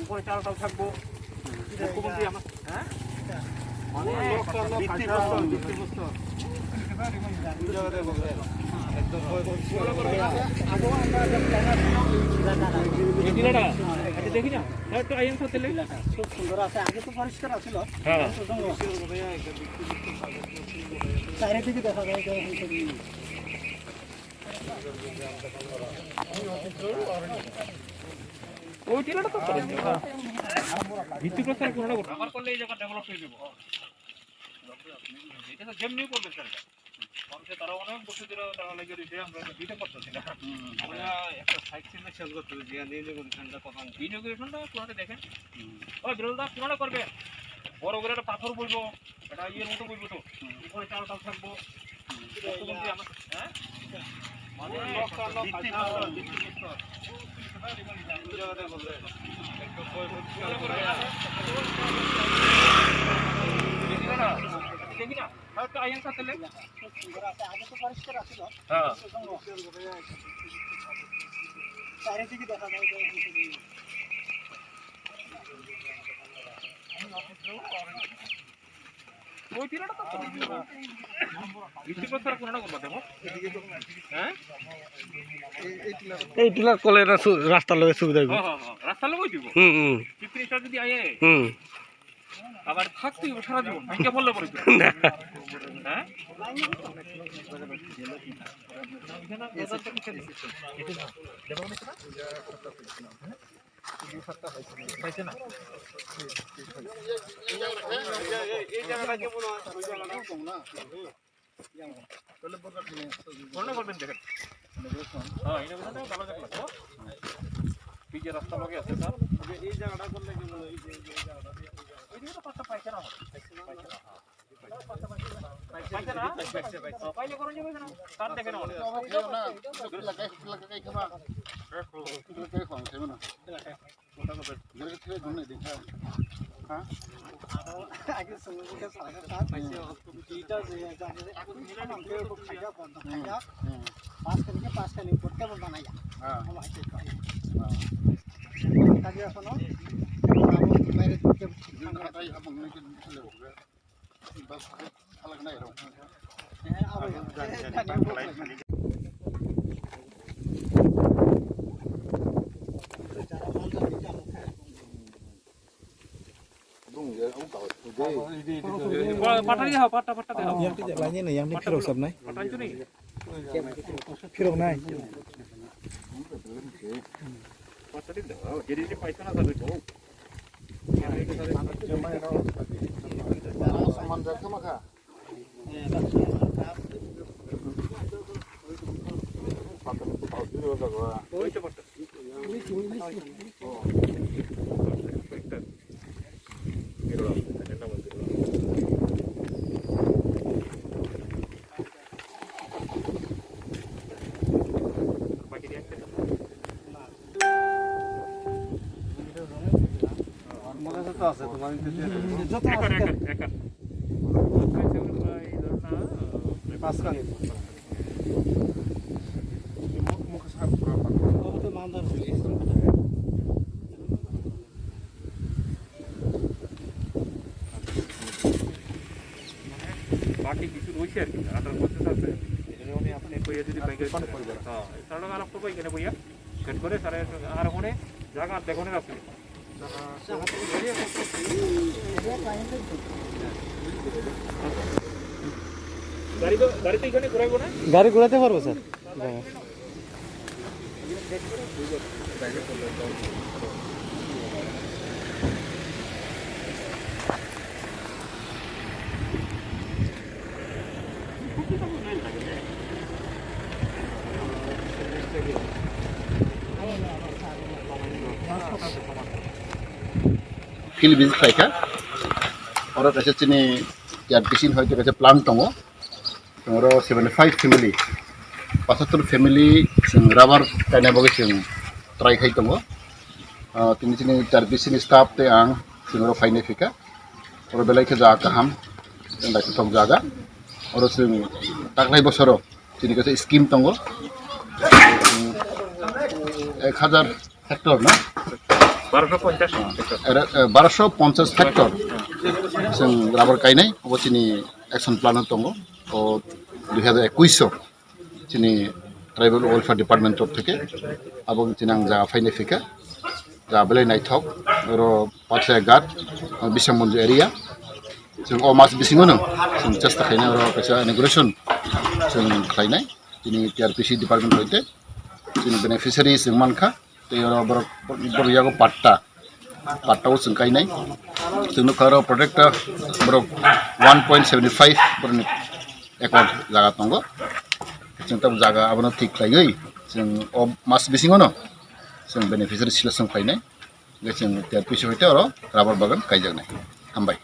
উপরে চালটাও থাকবো মুখ্যমন্ত্রী আমার হ্যাঁ মানে দেখি না একটু আইন খুব সুন্দর আছে আগে তো পরিষ্কার আছিল চারিদিকে দেখা যায় ওই টিলাটা তো ভিত্তিপ্রস্তর কোনটা করতে আমার করলে এই জায়গা ডেভেলপ হয়ে যাবে এটা তো যেমনি করবে স্যার মানুষে তারা অনেক বছর ধরে তারা লেগে রয়েছে আমরা দিতে পারতেছি না আমরা একটা সাইড সিনে শেষ করতে যে ইনোগ্রেশনটা কথা ইনোগ্রেশনটা কোনটা দেখেন ওই বিরোধটা কোনটা করবে বড় করে একটা পাথর বলবো এটা ইয়ের মতো বলবো তো উপরে চালটাও থাকবো হ্যাঁ মানে দেখি না একটু আইন সাথে খুব সুন্দর আছে আগে তো পরিষ্কার আছিল চারিদিকে দেখা যায় ওই টিলাটা তো ভিত্তিপ্রস্তর কোনটা করবা দেখো হ্যাঁ এই টিলার কলে রাস্তার লগে সুবিধা হইব রাস্তার লগে দিব পিপরিটা যদি আয়ে আবার থাকতে সারা জীবন ভাঙ্গা বললে পড়ে হ্যাঁ পাইছে না এই জায়গাটা কেমন আছে ওই জায়গাটা কম না তাহলে বড় করবেন দেখেন হ্যাঁ এটা কথা ভালো জায়গা তো এই যে রাস্তা লগে আছে স্যার এই জায়গাটা করলে কেমন এই যে জায়গাটা এই দিকে তো পাঁচটা পাইছে না পাইলে করুন যাবে না তার দেখেন না লাগাই খাবা লাগাই খাওয়া যাবে না ওটা তো বের থেকে ধরে দেখা হ্যাঁ আগে সমুদ্রকে সারা সাথ পাইছে এটা যে এখন মিলা নামতে খাইয়া বন্ধ খাইয়া পাঁচ কালি করতে বন্ধ না হ্যাঁ ভালো আছে হ্যাঁ কাজে এখনো বাইরে থেকে খাটাই আপন নাকি চলে যাবে বাস अलग नहीं रहो পাটাই দাও পাটা পাটা দাও yang tidak lainnya nih yang di firok sab nai pata itu nih firok nai pata itu jadi ini paisa na sabe to saman jaga maka pata itu tahu dulu jaga oh itu pata ini cuma oh আছে তোমার যত আছে একা পাঁচ কানি মুখ সাফ করা পাবো তো মানদার পুলিশ বাকি কিছু রয়েছে আর কি আটার প্রসেস আছে এজন্য উনি আপনি কইয়া যদি বাইকে হ্যাঁ সারা আলাপ তো কইখানে বইয়া সেট করে সারা আর ওখানে জায়গা দেখোনে আছে গাড়ি ঘোরাতে পারবো sir field visit kaika oro kaisa chini yar bisin hoite kaisa plant tongo oro 75 family 75 family sing rubber kaina bogi sing try khai tongo tini chini yar bisin staff te ang sing oro faine fika oro belai ke ja kaham endai thok jaga oro sing taklai bosoro chini kaisa scheme tongo 1000 hectare na 1250 Hector जों rubber गायनाय अबथिनि action plan दङ ओ 2021 जोंनि tribal welfare department থেকে এবং जों जा फाइनाय फैखा जा बेलाय नायथाव र पाथया घाट बिसामन्जु एरिया जों अ मास बिसिङावनो जों चेष्टा खालायनाय र कैसा इनग्रेशन जों खालायनाय जोंनि टीआरपीसी डिपार्टमेन्ट होते जोंनि बेनिफिशियारि जों मानखा तेरो बरयागो पाट्टाव जों गायनाय जोंनो खारो प्रोजेक्ट बरक 1.75 बरनि एकड़ जागा दङ जों तब जागा आबनो ठीक लायै जों अ मास बिसिङावनो जों बेनिफिशियारि सिलेक्शन खालायनाय जों टीआरपीसी होते र राबार बागान गायजानाय हामबाय